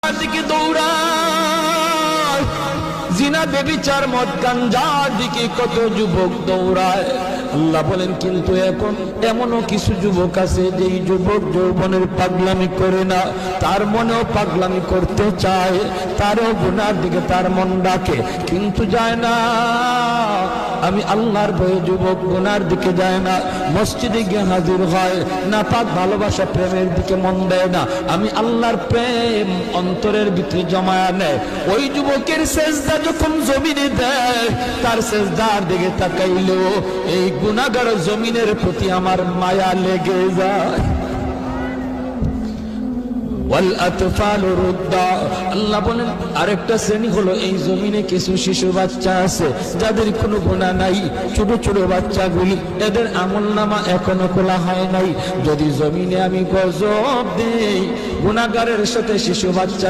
নেশার দিকে দৌড়ায়, জিনা বেবিচার মদ গাঞ্জার দিকে কত যুবক দৌড়ায়। আল্লাহ বলেন কিন্তু এখন এমনও কিছু যুবক আছে যেই যুবক যৌবনের পাগলামি করে না, তার মনেও পাগলামি করতে চায়, তারও গুনার দিকে তার মন ডাকে কিন্তু যায় না। আমি আল্লাহর ভয়ে যুবক গুনার দিকে যায় না, মসজিদে গিয়ে হাজির হয় না, পাক ভালোবাসা প্রেমের দিকে মন দেয় না। আমি আল্লাহর প্রেম অন্তরের ভিতরে জমায়া নেয়। ওই যুবকের সেজদা যখন জমিনে দেয়, তার সেজদার দিকে তাকাইলেও এই গুনাহগার জমিনের প্রতি আমার মায়া লেগে যায়। ওয়াল আতফালু রুদ্দা, আল্লাহ বলেন আরেকটা শ্রেণী হলো এই জমিনে কিছু শিশু বাচ্চা আছে যাদের কোনো গুনাহ নাই, ছোট ছোট বাচ্চাগুলি, এদের আমলনামা এখনো খোলা হয় নাই। যদি জমিনে আমি গজব দেই গুনাহগারের সাথে শিশু বাচ্চা